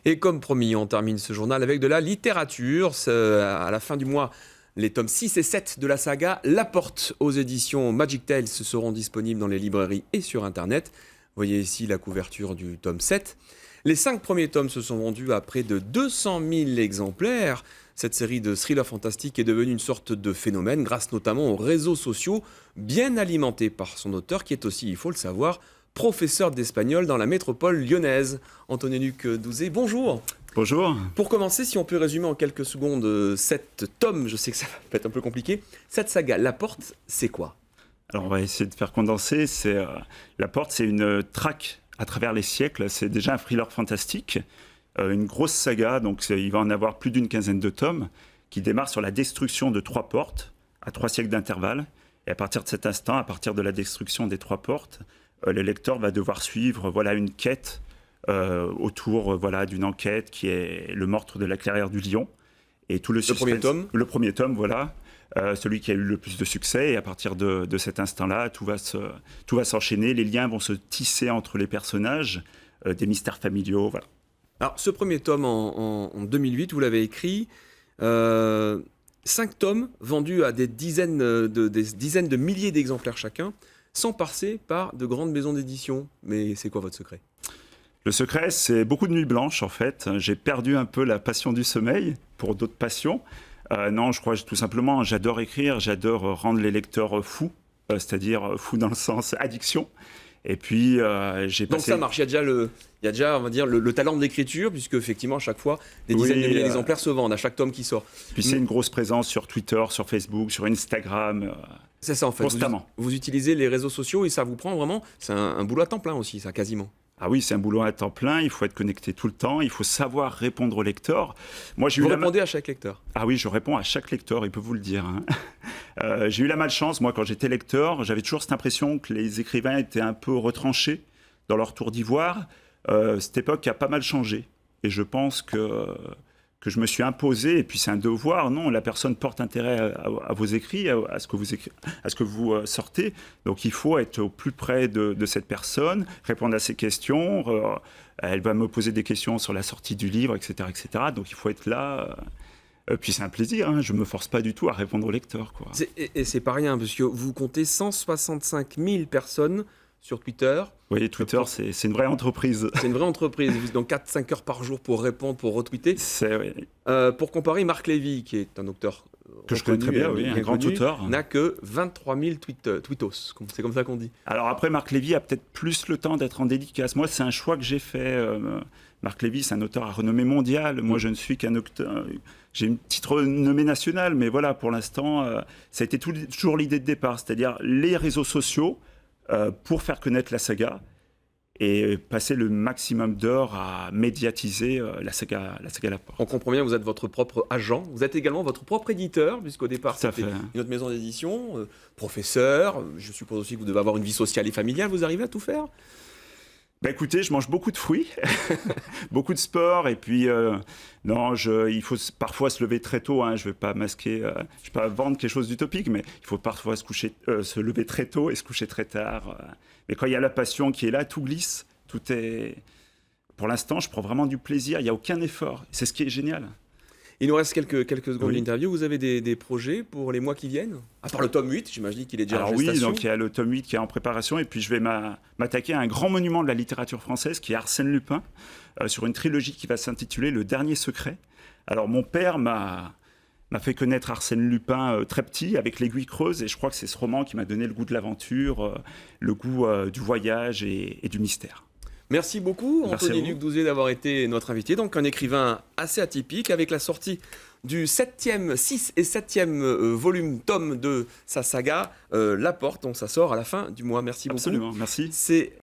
Et comme promis, on termine ce journal avec de la littérature. À la fin du mois, les tomes 6 et 7 de la saga La Porte aux éditions Magic Tales seront disponibles dans les librairies et sur Internet. Voyez ici la couverture du tome 7. Les 5 premiers tomes se sont vendus à près de 200 000 exemplaires. Cette série de thrillers fantastiques est devenue une sorte de phénomène grâce notamment aux réseaux sociaux bien alimentés par son auteur qui est aussi, il faut le savoir, professeur d'espagnol dans la métropole lyonnaise. Antonin-Luc Douzet, bonjour. Bonjour. Pour commencer, si on peut résumer en quelques secondes cette tome, je sais que ça peut être un peu compliqué, cette saga La Porte, c'est quoi? Alors on va essayer de faire condenser. La Porte, c'est une traque à travers les siècles. C'est déjà un thriller fantastique, une grosse saga, donc il va en avoir plus d'une quinzaine de tomes, qui démarre sur la destruction de 3 portes, à 3 siècles d'intervalle. Et à partir de cet instant, à partir de la destruction des 3 portes, le lecteur va devoir suivre une quête autour d'une enquête qui est le meurtre de la Clairière du Lion. Et tout le premier tome. Le premier tome, celui qui a eu le plus de succès. Et à partir de cet instant-là, tout va s'enchaîner. Les liens vont se tisser entre les personnages, des mystères familiaux. Voilà. Alors, ce premier tome en 2008, vous l'avez écrit. 5 tomes vendus à des dizaines de milliers d'exemplaires chacun, sans passer par de grandes maisons d'édition. Mais c'est quoi votre secret? Le secret, c'est beaucoup de nuits blanches, en fait. J'ai perdu un peu la passion du sommeil pour d'autres passions. Non, je crois tout simplement, j'adore écrire, j'adore rendre les lecteurs fous, c'est-à-dire fous dans le sens addiction. Et puis, j'ai passé... Donc ça marche, il y a déjà on va dire, le talent de l'écriture, puisque effectivement, à chaque fois, des dizaines de milliers d'exemplaires se vendent à chaque tome qui sort. Puis c'est une grosse présence sur Twitter, sur Facebook, sur Instagram. C'est ça en fait, constamment. Vous utilisez les réseaux sociaux et ça vous prend vraiment, c'est un boulot à temps plein aussi, ça, quasiment. Ah oui, c'est un boulot à temps plein, il faut être connecté tout le temps, il faut savoir répondre aux lecteurs. Moi, vous répondez à chaque lecteur? Ah oui, je réponds à chaque lecteur, il peut vous le dire. J'ai eu la malchance, moi, quand j'étais lecteur, j'avais toujours cette impression que les écrivains étaient un peu retranchés dans leur tour d'ivoire. Cette époque a pas mal changé. Et je pense que je me suis imposé, et puis c'est un devoir. Non, la personne porte intérêt à vos écrits, à ce que vous sortez. Donc il faut être au plus près de cette personne, répondre à ses questions. Elle va me poser des questions sur la sortie du livre, etc. etc. Donc il faut être là. Puis c'est un plaisir, je ne me force pas du tout à répondre au lecteur. Et c'est pas rien, parce que vous comptez 165 000 personnes sur Twitter. Oui, Twitter, c'est une vraie entreprise. C'est une vraie entreprise. Donc 4-5 heures par jour pour répondre, pour retweeter. Oui. Pour comparer, Marc Lévy, qui est un auteur que je connais très bien, un grand auteur, n'a que 23 000 tweetos. C'est comme ça qu'on dit. Alors après, Marc Lévy a peut-être plus le temps d'être en dédicace. Moi, c'est un choix que j'ai fait. Marc Lévy, c'est un auteur à renommée mondiale. Moi, je ne suis qu'un auteur. J'ai une petite renommée nationale, mais voilà, pour l'instant, ça a été toujours l'idée de départ, c'est-à-dire les réseaux sociaux pour faire connaître la saga et passer le maximum d'heures à médiatiser la saga La Porte. On comprend bien, vous êtes votre propre agent. Vous êtes également votre propre éditeur, puisqu'au départ, c'était une autre maison d'édition, professeur. Je suppose aussi que vous devez avoir une vie sociale et familiale. Vous arrivez à tout faire? Écoutez, je mange beaucoup de fruits, beaucoup de sport, et puis il faut parfois se lever très tôt. Je ne vais pas masquer, je vais pas vendre quelque chose d'utopique, mais il faut parfois se lever très tôt et se coucher très tard. Mais quand il y a la passion qui est là, tout glisse, tout est. Pour l'instant, je prends vraiment du plaisir. Il n'y a aucun effort. C'est ce qui est génial. Il nous reste quelques secondes d'interview. Vous avez des projets pour les mois qui viennent? À part le tome 8, j'imagine qu'il est déjà en gestation. Oui, donc il y a le tome 8 qui est en préparation. Et puis je vais m'attaquer à un grand monument de la littérature française qui est Arsène Lupin, sur une trilogie qui va s'intituler Le Dernier Secret. Alors mon père m'a fait connaître Arsène Lupin très petit, avec L'Aiguille creuse. Et je crois que c'est ce roman qui m'a donné le goût de l'aventure, le goût du voyage et du mystère. Merci beaucoup, Antonin-Luc Douzet, d'avoir été notre invité. Donc, un écrivain assez atypique, avec la sortie du 6 et 7e tome de sa saga La Porte. Donc, ça sort à la fin du mois. Merci beaucoup. Absolument, merci.